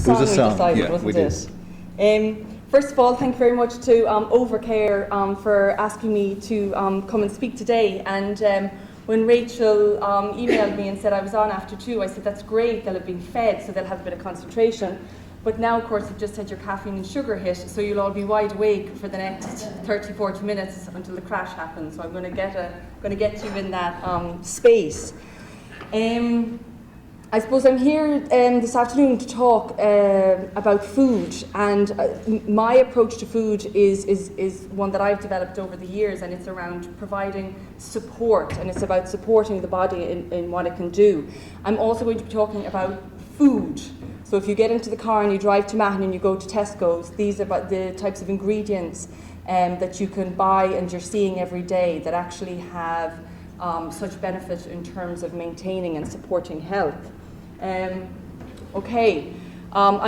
song we decided, yeah, wasn't we did. it? First of all, thank you very much to Overcare for asking me to come and speak today. And when Rachel emailed me and said I was on after 2, I said, that's great, they'll have been fed, so they'll have a bit of concentration. But now, of course, you've just had your caffeine and sugar hit, so you'll all be wide awake for the next 30, 40 minutes until the crash happens. So I'm going to get you in that space. I suppose I'm here this afternoon to talk about food, and my approach to food is one that I've developed over the years, and it's around providing support, and it's about supporting the body in what it can do. I'm also going to be talking about food. So if you get into the car and you drive to Mahon and you go to Tesco's, these are about the types of ingredients that you can buy and you're seeing every day that actually have such benefit in terms of maintaining and supporting health. I'm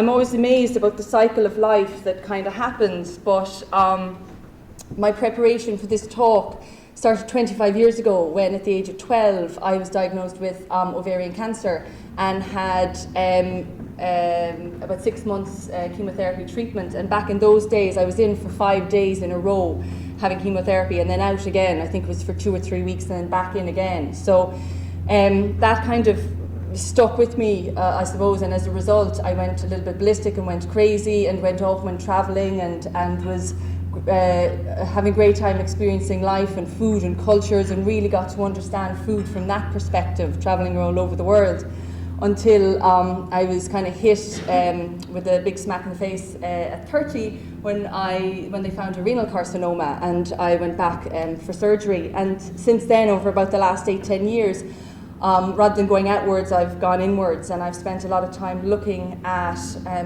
always amazed about the cycle of life that kind of happens, but my preparation for this talk started 25 years ago when at the age of 12 I was diagnosed with ovarian cancer and had about 6 months chemotherapy treatment, and back in those days I was in for 5 days in a row having chemotherapy and then out again. I think it was for 2 or 3 weeks and then back in again. So that kind of stuck with me, I suppose, and as a result I went a little bit ballistic and went crazy and went travelling and was having a great time experiencing life and food and cultures, and really got to understand food from that perspective, travelling all over the world, until I was kind of hit with a big smack in the face at 30 when they found a renal carcinoma, and I went back for surgery. And since then, over about the last 8-10 years, rather than going outwards, I've gone inwards, and I've spent a lot of time looking at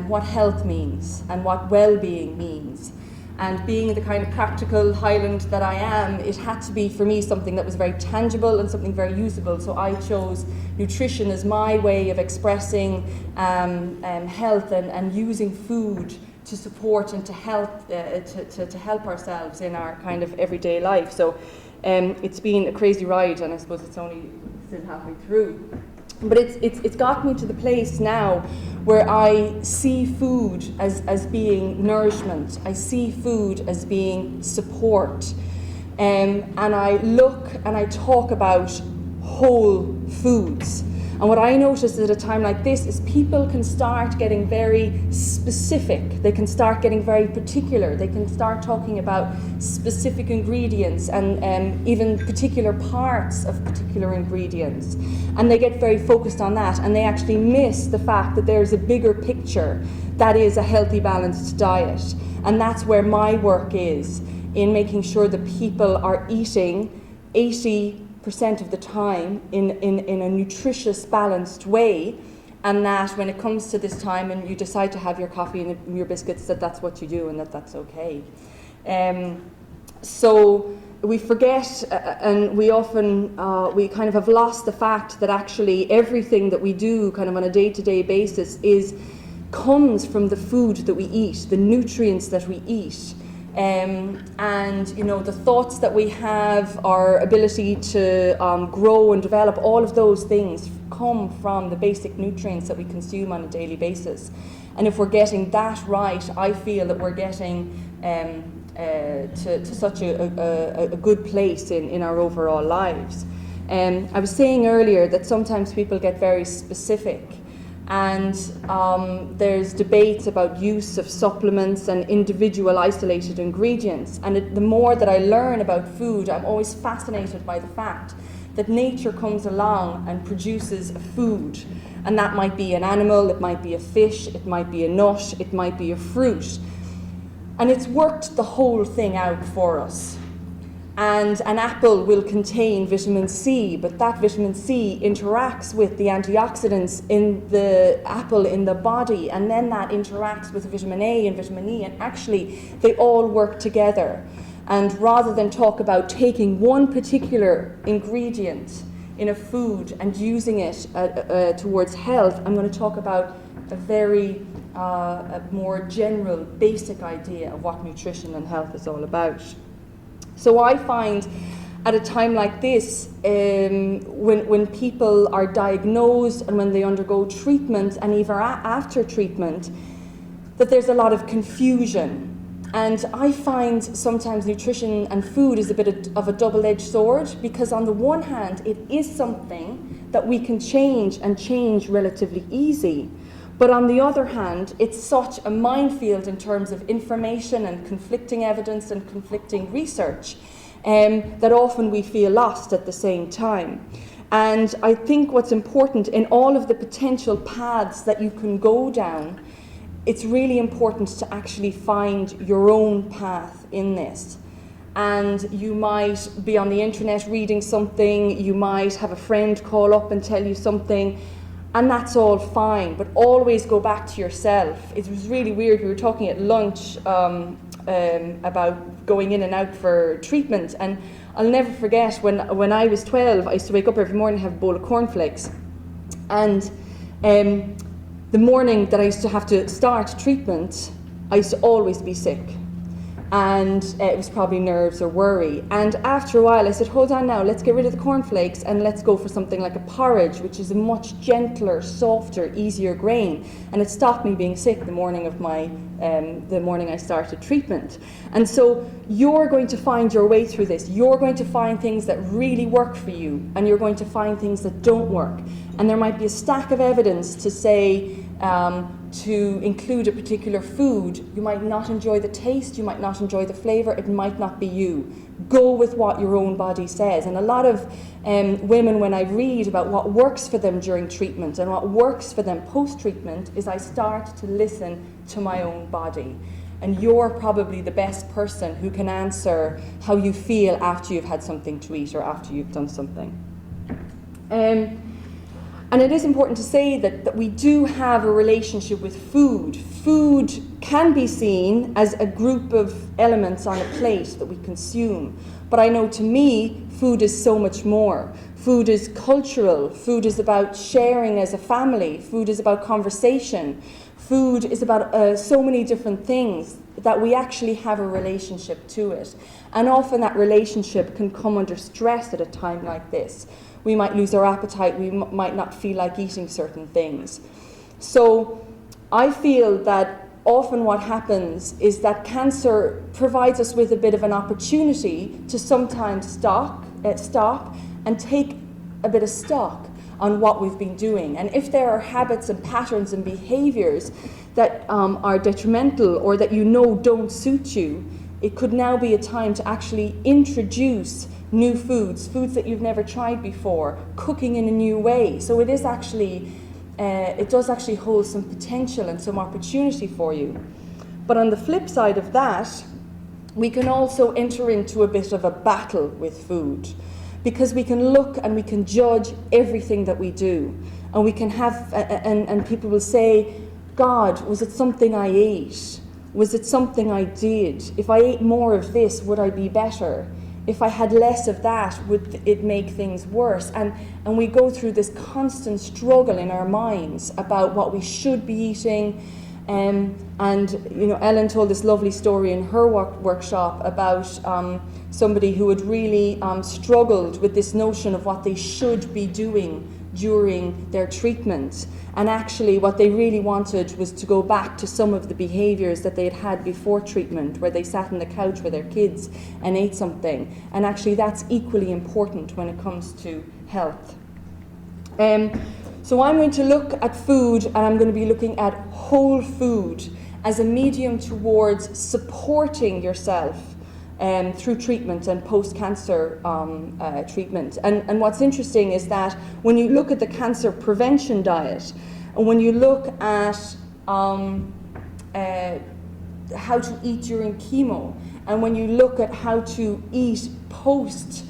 what health means and what well-being means. And being the kind of practical Highland that I am, it had to be for me something that was very tangible and something very usable. So I chose nutrition as my way of expressing health and using food to support and to help ourselves in our kind of everyday life. So it's been a crazy ride, and I suppose it's only still halfway through. But it's got me to the place now where I see food as being nourishment. I see food as being support. And I look and I talk about whole foods. And what I notice at a time like this is people can start getting very specific. They can start getting very particular. They can start talking about specific ingredients and even particular parts of particular ingredients. And they get very focused on that, and they actually miss the fact that there's a bigger picture that is a healthy, balanced diet. And that's where my work is, in making sure that people are eating 80% of the time in a nutritious, balanced way, and that when it comes to this time and you decide to have your coffee and your biscuits, that's what you do, and that's okay. So we forget, and we often we kind of have lost the fact that actually everything that we do kind of on a day-to-day basis comes from the food that we eat, the nutrients that we eat. And you know, the thoughts that we have, our ability to grow and develop, all of those things come from the basic nutrients that we consume on a daily basis. And if we're getting that right, I feel that we're getting to such a good place in our overall lives. I was saying earlier that sometimes people get very specific, and there's debates about use of supplements and individual isolated ingredients. And the more that I learn about food, I'm always fascinated by the fact that nature comes along and produces a food. And that might be an animal, it might be a fish, it might be a nut, it might be a fruit. And it's worked the whole thing out for us. And an apple will contain vitamin C, but that vitamin C interacts with the antioxidants in the apple in the body, and then that interacts with vitamin A and vitamin E, and actually they all work together. And rather than talk about taking one particular ingredient in a food and using it towards health, I'm going to talk about a more general, basic idea of what nutrition and health is all about. So I find at a time like this, when people are diagnosed and when they undergo treatment and even after treatment, that there's a lot of confusion. And I find sometimes nutrition and food is a bit of a double-edged sword, because on the one hand, it is something that we can change and change relatively easy. But on the other hand, it's such a minefield in terms of information and conflicting evidence and conflicting research that often we feel lost at the same time. And I think what's important in all of the potential paths that you can go down, it's really important to actually find your own path in this. And you might be on the internet reading something, you might have a friend call up and tell you something, and that's all fine, but always go back to yourself. It was really weird, we were talking at lunch about going in and out for treatment, and I'll never forget when I was 12, I used to wake up every morning and have a bowl of cornflakes. And the morning that I used to have to start treatment, I used to always be sick. And it was probably nerves or worry. And after a while I said, hold on now, let's get rid of the cornflakes and let's go for something like a porridge, which is a much gentler, softer, easier grain. And it stopped me being sick the morning of the morning I started treatment. And so you're going to find your way through this. You're going to find things that really work for you, and you're going to find things that don't work. And there might be a stack of evidence to say, to include a particular food. You might not enjoy the taste, you might not enjoy the flavour, it might not be you. Go with what your own body says. And a lot of women, when I read about what works for them during treatment and what works for them post-treatment, is I start to listen to my own body. And you're probably the best person who can answer how you feel after you've had something to eat or after you've done something. And it is important to say that we do have a relationship with food. Food can be seen as a group of elements on a plate that we consume. But I know to me, food is so much more. Food is cultural. Food is about sharing as a family. Food is about conversation. Food is about so many different things that we actually have a relationship to it. And often that relationship can come under stress at a time like this. We might lose our appetite, we might not feel like eating certain things. So I feel that often what happens is that cancer provides us with a bit of an opportunity to sometimes stop and take a bit of stock on what we've been doing. And if there are habits and patterns and behaviours that are detrimental or that you know don't suit you, it could now be a time to actually introduce new foods that you've never tried before, cooking in a new way. So it is actually, it does actually hold some potential and some opportunity for you. But on the flip side of that, we can also enter into a bit of a battle with food, because we can look and we can judge everything that we do. And we can have, and people will say, God, was it something I ate? Was it something I did? If I ate more of this, would I be better? If I had less of that, would it make things worse? And we go through this constant struggle in our minds about what we should be eating. And you know, Ellen told this lovely story in her workshop about somebody who had really struggled with this notion of what they should be doing during their treatment. And actually what they really wanted was to go back to some of the behaviours that they had had before treatment, where they sat on the couch with their kids and ate something. And actually that's equally important when it comes to health. So I'm going to look at food, and I'm going to be looking at whole food as a medium towards supporting yourself through treatment and post-cancer treatment. And what's interesting is that when you look at the cancer prevention diet, and when you look at how to eat during chemo, and when you look at how to eat post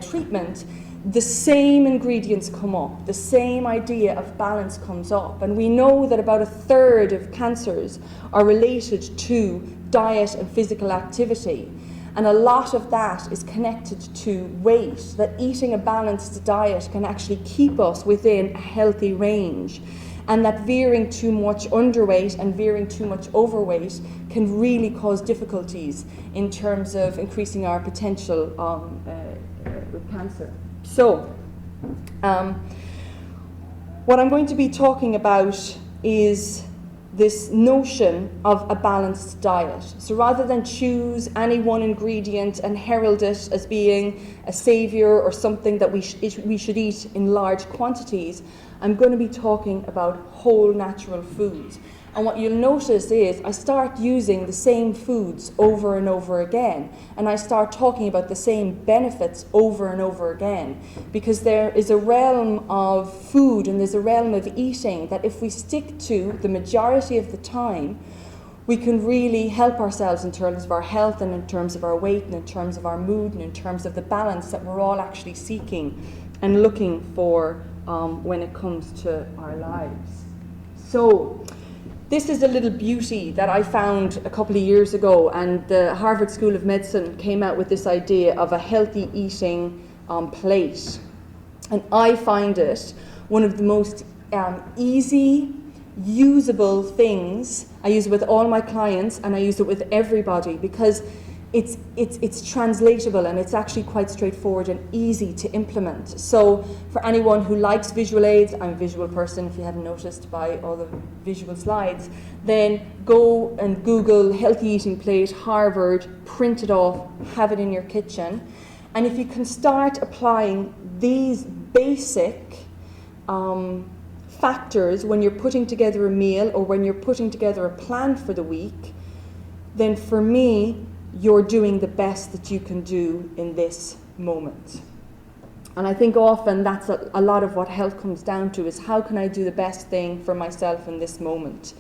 treatment, the same ingredients come up, the same idea of balance comes up. And we know that about 1/3 of cancers are related to diet and physical activity. And a lot of that is connected to weight, that eating a balanced diet can actually keep us within a healthy range. and that veering too much underweight and veering too much overweight can really cause difficulties in terms of increasing our potential with cancer. So, what I'm going to be talking about is this notion of a balanced diet. So rather than choose any one ingredient and herald it as being a savior or something that we should eat in large quantities, I'm going to be talking about whole natural foods. And what you'll notice is I start using the same foods over and over again, and I start talking about the same benefits over and over again, because there is a realm of food and there's a realm of eating that if we stick to the majority of the time, we can really help ourselves in terms of our health and in terms of our weight and in terms of our mood and in terms of the balance that we're all actually seeking and looking for when it comes to our lives. So, this is a little beauty that I found a couple of years ago, and the Harvard School of Medicine came out with this idea of a healthy eating plate. And I find it one of the most easy, usable things. I use it with all my clients and I use it with everybody because it's translatable and it's actually quite straightforward and easy to implement. So for anyone who likes visual aids, I'm a visual person if you haven't noticed by all the visual slides, then go and Google healthy eating plate, Harvard, print it off, have it in your kitchen. And if you can start applying these basic factors when you're putting together a meal or when you're putting together a plan for the week, then for me, you're doing the best that you can do in this moment. And I think often that's a lot of what health comes down to, is how can I do the best thing for myself in this moment?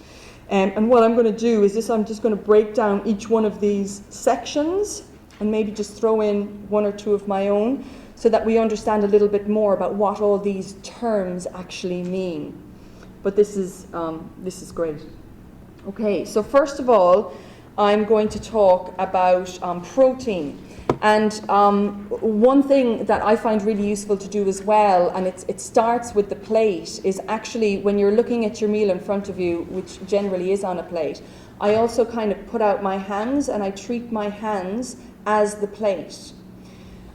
And what I'm going to do is I'm just going to break down each one of these sections and maybe just throw in one or two of my own so that we understand a little bit more about what all these terms actually mean. But this is great. Okay, so first of all, I'm going to talk about protein. And one thing that I find really useful to do as well, and it starts with the plate, is actually when you're looking at your meal in front of you, which generally is on a plate, I also kind of put out my hands and I treat my hands as the plate.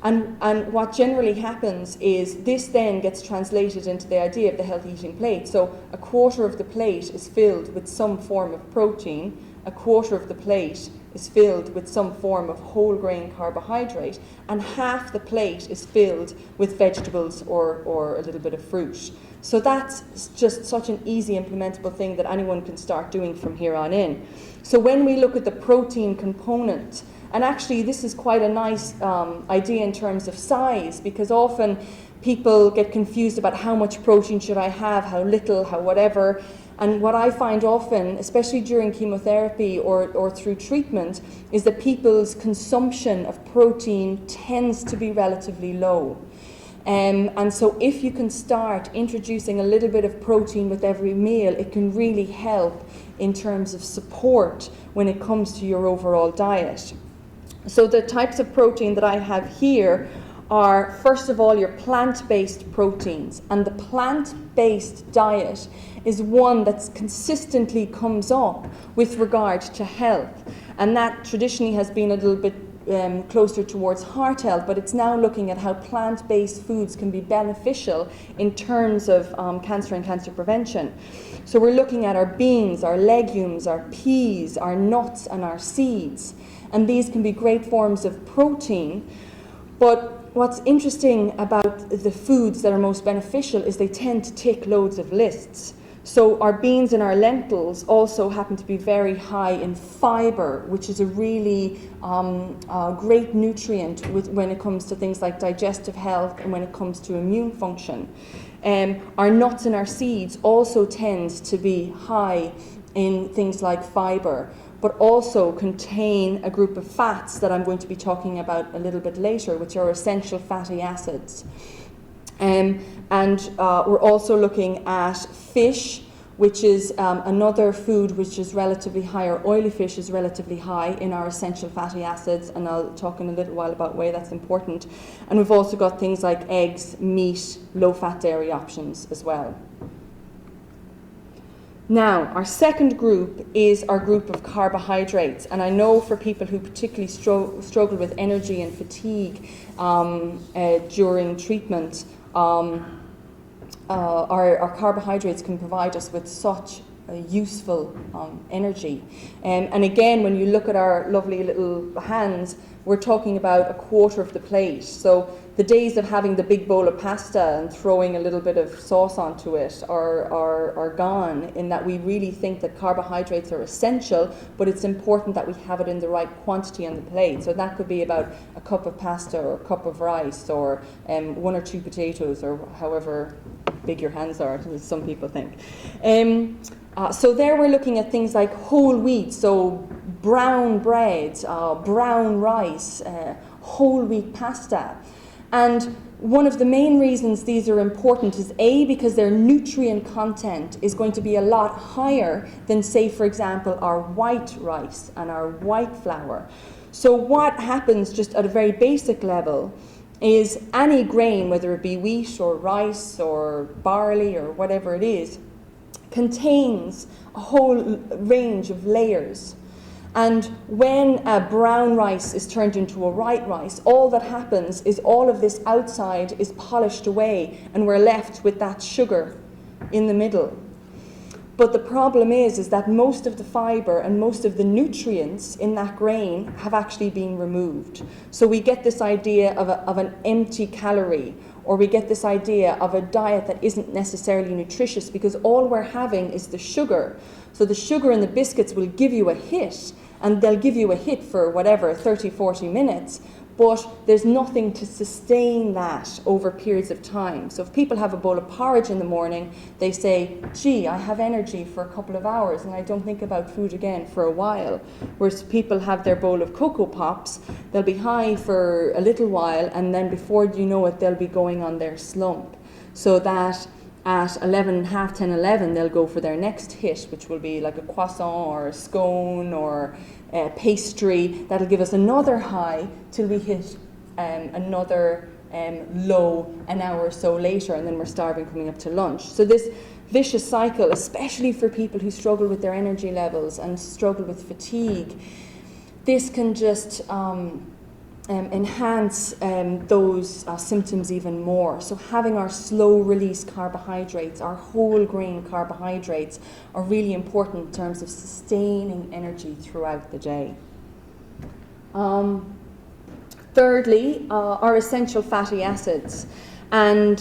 And what generally happens is this then gets translated into the idea of the healthy eating plate. So a quarter of the plate is filled with some form of protein, a quarter of the plate is filled with some form of whole grain carbohydrate, and half the plate is filled with vegetables or a little bit of fruit. So that's just such an easy implementable thing that anyone can start doing from here on in. So when we look at the protein component, and actually this is quite a nice idea in terms of size, because often people get confused about how much protein should I have, how little, how whatever. And what I find often, especially during chemotherapy or through treatment, is that people's consumption of protein tends to be relatively low. And so if you can start introducing a little bit of protein with every meal, it can really help in terms of support when it comes to your overall diet. So the types of protein that I have here are, first of all, your plant-based proteins. And the plant-based diet is one that consistently comes up with regard to health. And that traditionally has been a little bit closer towards heart health, but it's now looking at how plant-based foods can be beneficial in terms of cancer and cancer prevention. So we're looking at our beans, our legumes, our peas, our nuts, and our seeds. And these can be great forms of protein. But what's interesting about the foods that are most beneficial is they tend to tick loads of lists. So our beans and our lentils also happen to be very high in fiber, which is a really great nutrient when it comes to things like digestive health and when it comes to immune function. Our nuts and our seeds also tend to be high in things like fiber, but also contain a group of fats that I'm going to be talking about a little bit later, which are essential fatty acids. And we're also looking at fish, which is another food which is relatively high, or oily fish is relatively high in our essential fatty acids, and I'll talk in a little while about why that's important. And we've also got things like eggs, meat, low-fat dairy options as well. Now, our second group is our group of carbohydrates, and I know for people who particularly struggle with energy and fatigue during treatment, our carbohydrates can provide us with such useful energy. And again, when you look at our lovely little hands, we're talking about a quarter of the plate. So the days of having the big bowl of pasta and throwing a little bit of sauce onto it are gone, in that we really think that carbohydrates are essential, but it's important that we have it in the right quantity on the plate. So that could be about a cup of pasta or a cup of rice, or 1 or 2 potatoes, or however big your hands are, as some people think. So there we're looking at things like whole wheat, so brown bread, brown rice, whole wheat pasta. And one of the main reasons these are important is A, because their nutrient content is going to be a lot higher than, say, for example, our white rice and our white flour. So what happens, just at a very basic level, is any grain, whether it be wheat or rice or barley or whatever it is, contains a whole range of layers. And when a brown rice is turned into a white rice, all that happens is all of this outside is polished away, and we're left with that sugar in the middle. But the problem is that most of the fiber and most of the nutrients in that grain have actually been removed. So we get this idea of an empty calorie, or we get this idea of a diet that isn't necessarily nutritious, because all we're having is the sugar. So the sugar in the biscuits will give you a hit, and they'll give you a hit for whatever, 30, 40 minutes, but there's nothing to sustain that over periods of time. So if people have a bowl of porridge in the morning, they say, gee, I have energy for a couple of hours and I don't think about food again for a while. Whereas people have their bowl of Cocoa Pops, they'll be high for a little while, and then before you know it, they'll be going on their slump. So that at 11, half 10, 11, they'll go for their next hit, which will be like a croissant or a scone or pastry. That'll give us another high till we hit another low an hour or so later, and then we're starving coming up to lunch. So this vicious cycle, especially for people who struggle with their energy levels and struggle with fatigue, this can just enhance those symptoms even more. So having our slow release carbohydrates, our whole grain carbohydrates, are really important in terms of sustaining energy throughout the day. Thirdly, our essential fatty acids. And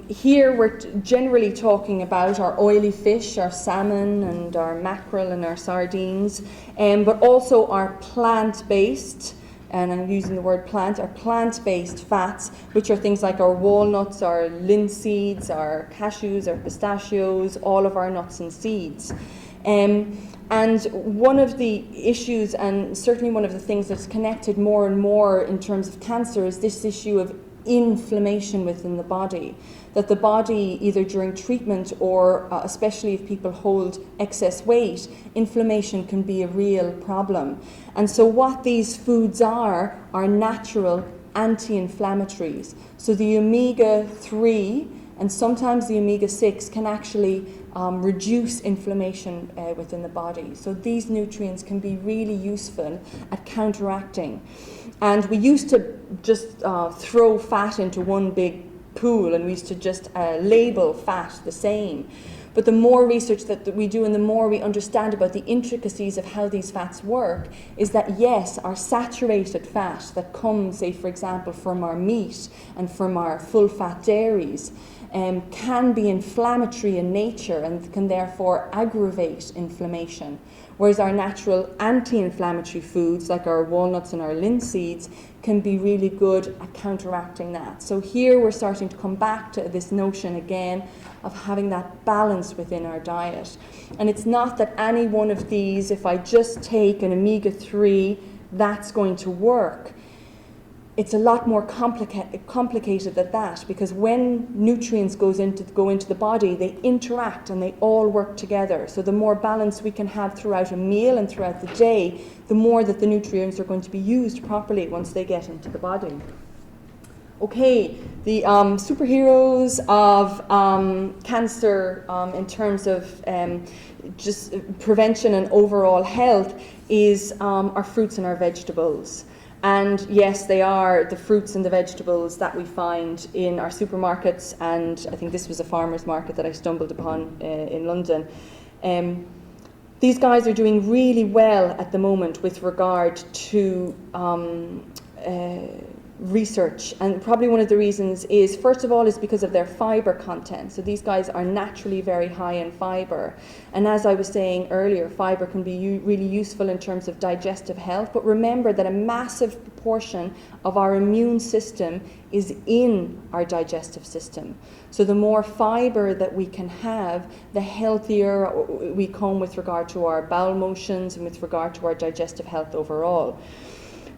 here we're generally talking about our oily fish, our salmon and our mackerel and our sardines, but also our plant-based, and I'm using the word plant, our plant-based fats, which are things like our walnuts, our linseeds, our cashews, our pistachios, all of our nuts and seeds. And one of the issues, and certainly one of the things that's connected more and more in terms of cancer, is this issue of inflammation within the body. That the body, either during treatment or especially if people hold excess weight, inflammation can be a real problem. And so what these foods are natural anti-inflammatories. So the omega-3 and sometimes the omega-6 can actually reduce inflammation within the body. So these nutrients can be really useful at counteracting. And we used to just throw fat into one big pool, and we used to just label fat the same. But the more research that we do and the more we understand about the intricacies of how these fats work, is that yes, our saturated fat that comes, say for example, from our meat and from our full fat dairies, can be inflammatory in nature and can therefore aggravate inflammation. Whereas our natural anti-inflammatory foods, like our walnuts and our linseeds, can be really good at counteracting that. So here we're starting to come back to this notion again of having that balance within our diet. And it's not that any one of these, if I just take an omega-3, that's going to work. It's a lot more complicated than that, because when nutrients go into the body, they interact and they all work together. So the more balance we can have throughout a meal and throughout the day, the more that the nutrients are going to be used properly once they get into the body. okay, the superheroes of cancer in terms of just prevention and overall health is our fruits and our vegetables. And yes, they are the fruits and the vegetables that we find in our supermarkets, and I think this was a farmer's market that I stumbled upon in London. These guys are doing really well at the moment with regard to research, and probably one of the reasons is, first of all, is because of their fibre content. So these guys are naturally very high in fibre, and as I was saying earlier, fibre can be really useful in terms of digestive health, but remember that a massive proportion of our immune system is in our digestive system. So the more fibre that we can have, the healthier we come with regard to our bowel motions and with regard to our digestive health overall.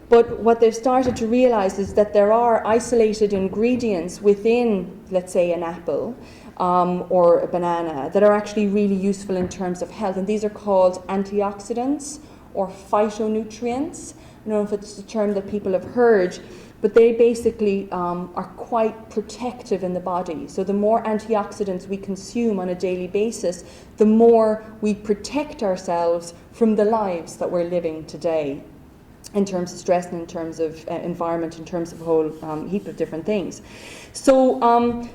But what they've started to realise is that there are isolated ingredients within, let's say, an apple or a banana that are actually really useful in terms of health. And these are called antioxidants or phytonutrients. I don't know if it's a term that people have heard, but they basically are quite protective in the body. So the more antioxidants we consume on a daily basis, the more we protect ourselves from the lives that we're living today, in terms of stress and in terms of environment, in terms of a whole heap of different things. So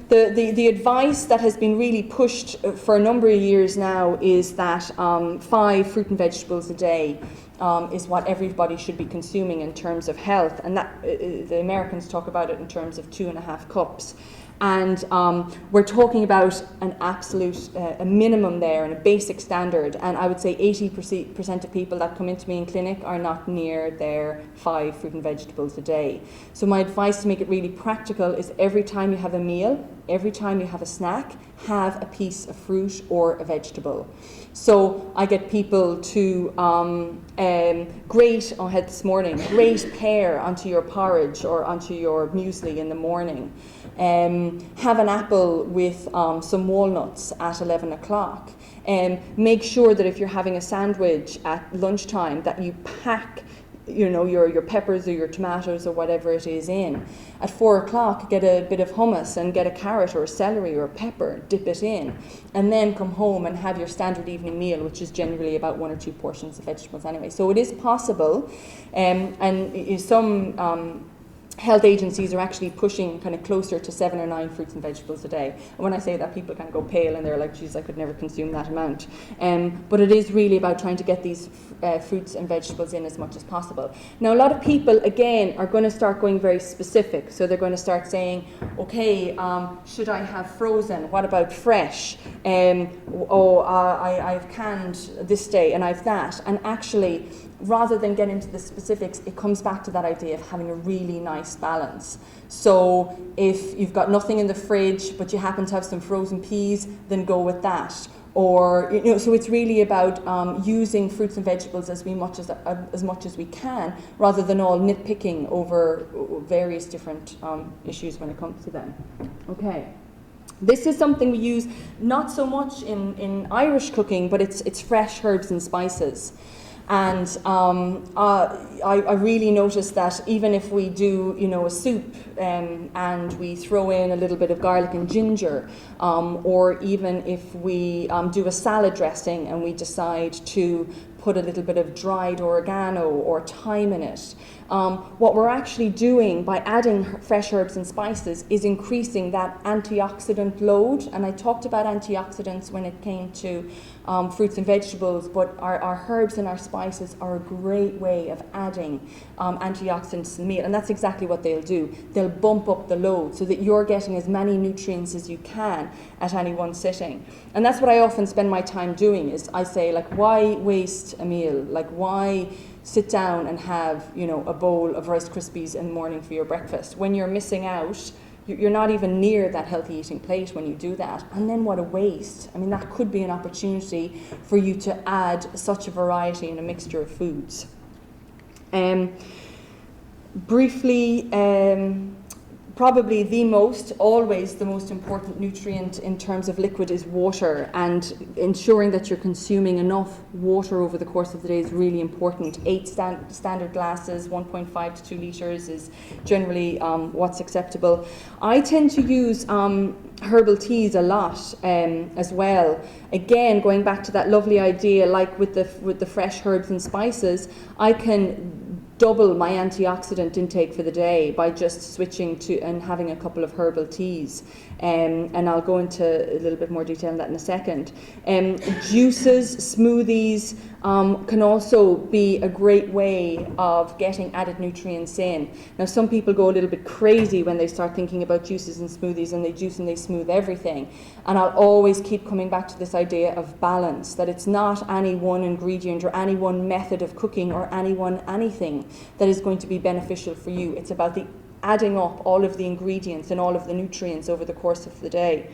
the advice that has been really pushed for a number of years now is that 5 fruit and vegetables a day is what everybody should be consuming in terms of health, and that the Americans talk about it in terms of 2.5 cups. And we're talking about an absolute a minimum there and a basic standard, and I would say 80% of people that come into me in clinic are not near their 5 fruit and vegetables a day. So my advice to make it really practical is every time you have a meal, every time you have a snack, have a piece of fruit or a vegetable. So I get people to grate, I had this morning, grate pear onto your porridge or onto your muesli in the morning. Have an apple with some walnuts at 11 o'clock. Make sure that if you're having a sandwich at lunchtime that you pack your peppers or your tomatoes or whatever it is in. At 4 o'clock, get a bit of hummus and get a carrot or a celery or a pepper, dip it in, and then come home and have your standard evening meal, which is generally about 1 or 2 portions of vegetables anyway. So it is possible, and some health agencies are actually pushing kind of closer to 7 or 9 fruits and vegetables a day. And when I say that, people kind of go pale and they're like, geez, I could never consume that amount. But it is really about trying to get these fruits and vegetables in as much as possible. Now, a lot of people, again, are going to start going very specific. So they're going to start saying, okay, should I have frozen? What about fresh? I've canned this day and I've that. And actually, rather than get into the specifics, it comes back to that idea of having a really nice balance. So if you've got nothing in the fridge, but you happen to have some frozen peas, then go with that. Or, so it's really about using fruits and vegetables as much as we can, rather than all nitpicking over various different issues when it comes to them. Okay. This is something we use not so much in Irish cooking, but it's fresh herbs and spices. And I really noticed that even if we do, a soup and we throw in a little bit of garlic and ginger, or even if we do a salad dressing and we decide to put a little bit of dried oregano or thyme in it, what we're actually doing by adding fresh herbs and spices is increasing that antioxidant load. And I talked about antioxidants when it came to fruits and vegetables, but our herbs and our spices are a great way of adding antioxidants to the meal, and that's exactly what they'll do. They'll bump up the load so that you're getting as many nutrients as you can at any one sitting. And that's what I often spend my time doing. Is I say, like, why waste a meal? Like, why sit down and have a bowl of Rice Krispies in the morning for your breakfast when you're missing out? You're not even near that healthy eating plate when you do that. And then what a waste. I mean, that could be an opportunity for you to add such a variety and a mixture of foods. Briefly, probably always the most important nutrient in terms of liquid is water, and ensuring that you're consuming enough water over the course of the day is really important. 8 standard glasses, 1.5 to 2 litres is generally what's acceptable. I tend to use herbal teas a lot as well. Again, going back to that lovely idea, like with the fresh herbs and spices, I can double my antioxidant intake for the day by just switching to and having a couple of herbal teas. And I'll go into a little bit more detail on that in a second. Juices, smoothies can also be a great way of getting added nutrients in. Now, some people go a little bit crazy when they start thinking about juices and smoothies, and they juice and they smooth everything. And I'll always keep coming back to this idea of balance, that it's not any one ingredient or any one method of cooking or anything that is going to be beneficial for you. It's about the adding up all of the ingredients and all of the nutrients over the course of the day.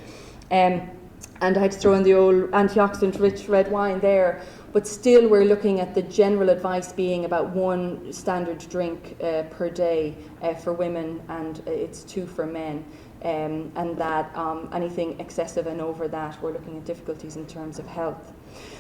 And I'd throw in the old antioxidant-rich red wine there, but still we're looking at the general advice being about 1 standard drink per day for women, and it's 2 for men. And that anything excessive and over that, we're looking at difficulties in terms of health.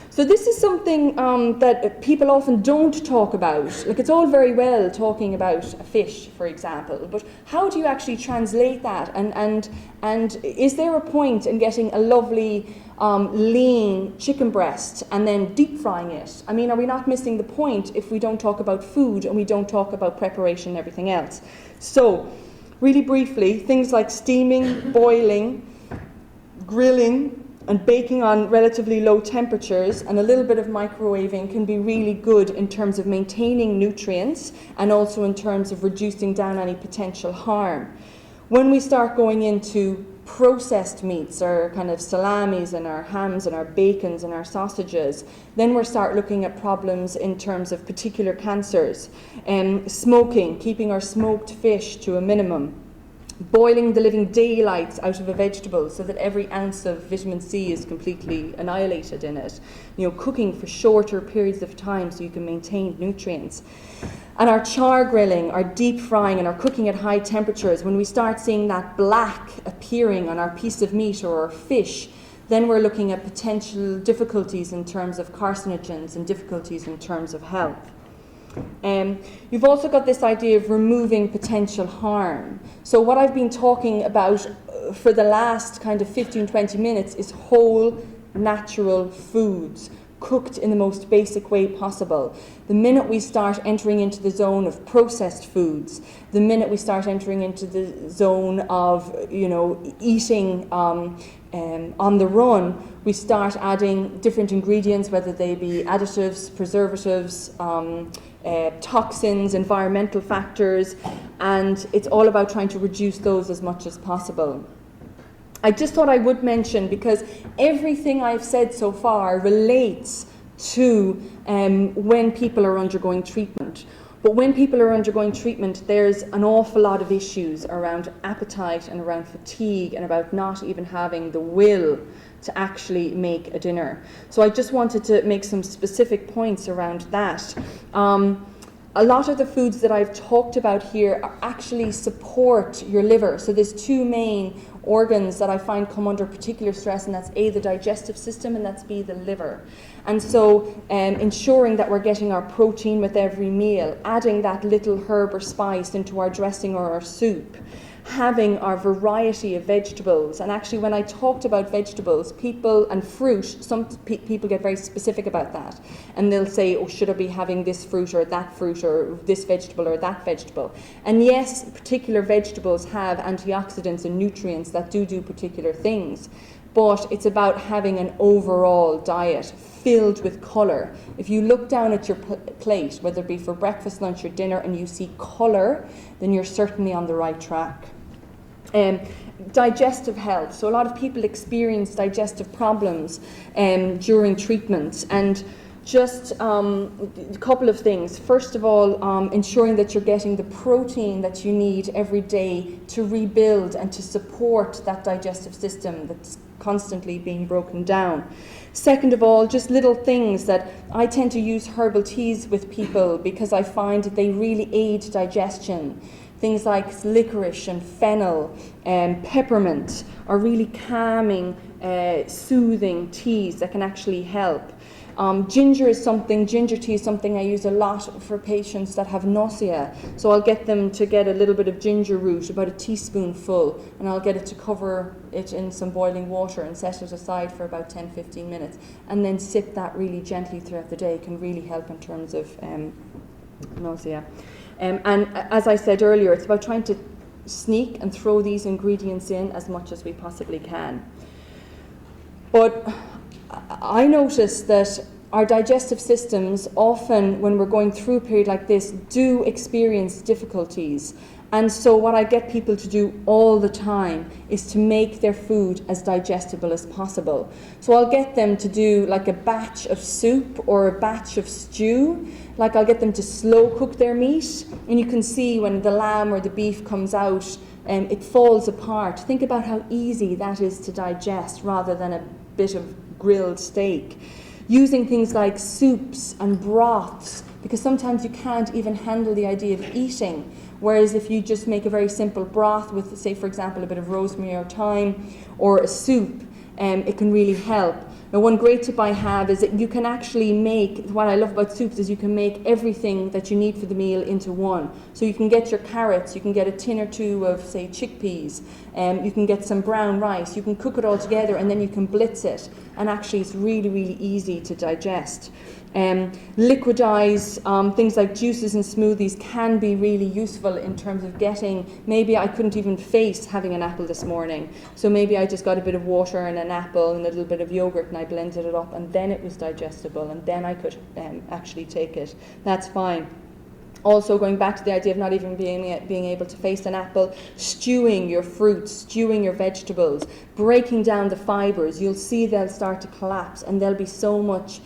So this is something that people often don't talk about. Like, it's all very well talking about a fish, for example, but how do you actually translate that? And is there a point in getting a lovely lean chicken breast and then deep frying it? I mean, are we not missing the point if we don't talk about food and we don't talk about preparation and everything else? So, really briefly, things like steaming, boiling, grilling, and baking on relatively low temperatures and a little bit of microwaving can be really good in terms of maintaining nutrients and also in terms of reducing down any potential harm. When we start going into processed meats, our kind of salamis and our hams and our bacons and our sausages, then we'll start looking at problems in terms of particular cancers. Smoking, keeping our smoked fish to a minimum. Boiling the living daylights out of a vegetable so that every ounce of vitamin C is completely annihilated in it. Cooking for shorter periods of time so you can maintain nutrients. And our char grilling, our deep frying, and our cooking at high temperatures, when we start seeing that black appearing on our piece of meat or our fish, then we're looking at potential difficulties in terms of carcinogens and difficulties in terms of health. You've also got this idea of removing potential harm. So what I've been talking about for the last kind of 15-20 minutes is whole natural foods, cooked in the most basic way possible. The minute we start entering into the zone of processed foods, the minute we start entering into the zone of, eating on the run, we start adding different ingredients, whether they be additives, preservatives, toxins, environmental factors, and it's all about trying to reduce those as much as possible. I just thought I would mention, because everything I've said so far relates to when people are undergoing treatment. But when people are undergoing treatment, there's an awful lot of issues around appetite and around fatigue and about not even having the will to actually make a dinner. So I just wanted to make some specific points around that. A lot of the foods that I've talked about here actually support your liver. So there's 2 main organs that I find come under particular stress, and that's A, the digestive system, and that's B, the liver. And so ensuring that we're getting our protein with every meal, adding that little herb or spice into our dressing or our soup, having our variety of vegetables. And actually, when I talked about vegetables, people and fruit, some people get very specific about that, and they'll say, oh, should I be having this fruit or this vegetable or that vegetable? And yes, particular vegetables have antioxidants and nutrients that do particular things, but it's about having an overall diet filled with colour. If you look down at your plate, whether it be for breakfast, lunch or dinner, and you see colour, then you're certainly on the right track. Digestive health. So a lot of people experience digestive problems during treatment, and just a couple of things. First of all, ensuring that you're getting the protein that you need every day to rebuild and to support that digestive system that's constantly being broken down. Second of all, just little things that I tend to use herbal teas with people because I find that they really aid digestion. Things like licorice and fennel and peppermint are really calming, soothing teas that can actually help. Ginger tea is something I use a lot for patients that have nausea. So I'll get them to get a little bit of ginger root, about a teaspoonful, and I'll get it to cover it in some boiling water and set it aside for about 10-15 minutes. And then sip that really gently throughout the day. It can really help in terms of nausea. And as I said earlier, it's about trying to sneak and throw these ingredients in as much as we possibly can. But I notice that our digestive systems often, when we're going through a period like this, do experience difficulties. And so what I get people to do all the time is to make their food as digestible as possible. So I'll get them to do like a batch of soup or a batch of stew. Like I'll get them to slow cook their meat, and you can see when the lamb or the beef comes out, it falls apart. Think about how easy that is to digest rather than a bit of grilled steak. Using things like soups and broths, because sometimes you can't even handle the idea of eating. Whereas if you just make a very simple broth with, say, for example, a bit of rosemary or thyme, or a soup, it can really help. Now, one great tip I have is that you can actually make, what I love about soups is you can make everything that you need for the meal into one. So you can get your carrots, you can get a tin or two of, say, chickpeas, you can get some brown rice, you can cook it all together and then you can blitz it. And actually it's really, really easy to digest. Liquidize things like juices and smoothies can be really useful in terms of getting, maybe I couldn't even face having an apple this morning, so maybe I just got a bit of water and an apple and a little bit of yogurt and I blended it up and then it was digestible and then I could actually take it. That's fine. Also, going back to the idea of not even being able to face an apple, stewing your fruits, stewing your vegetables, breaking down the fibres, you'll see they'll start to collapse and they'll be so much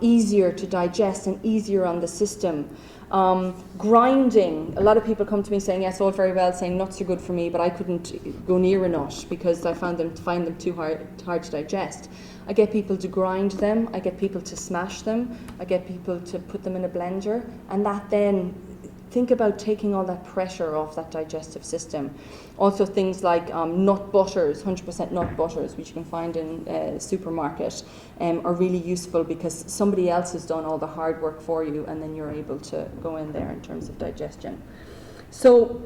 easier to digest and easier on the system. Grinding, a lot of people come to me saying, yes, all very well saying nuts are good for me, but I couldn't go near a nut because I find them too hard to digest. I get people to grind them, I get people to smash them, I get people to put them in a blender, and that then, think about taking all that pressure off that digestive system. Also things like nut butters, 100% nut butters, which you can find in a supermarket, are really useful because somebody else has done all the hard work for you and then you're able to go in there in terms of digestion. So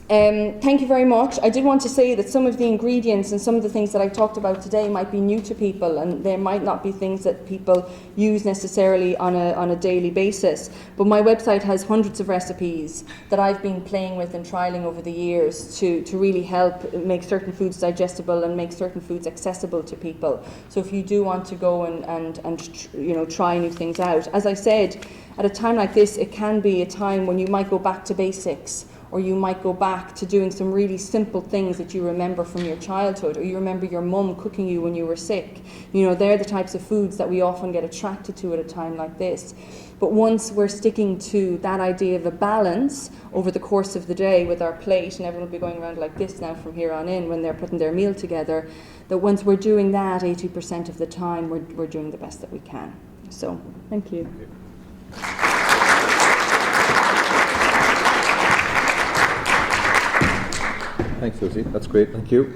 thank you very much. I did want to say that some of the ingredients and some of the things that I talked about today might be new to people and there might not be things that people use necessarily on a daily basis. But my website has hundreds of recipes that I've been playing with and trialing over the years to really help make certain foods digestible and make certain foods accessible to people. So if you do want to go and try new things out, as I said, at a time like this, it can be a time when you might go back to basics, or you might go back to doing some really simple things that you remember from your childhood, or you remember your mum cooking you when you were sick. You know, they're the types of foods that we often get attracted to at a time like this. But once we're sticking to that idea of a balance over the course of the day with our plate, and everyone will be going around like this now from here on in when they're putting their meal together, that once we're doing that 80% of the time, we're doing the best that we can. So, thank you. Thanks, Lucy. That's great. Thank you.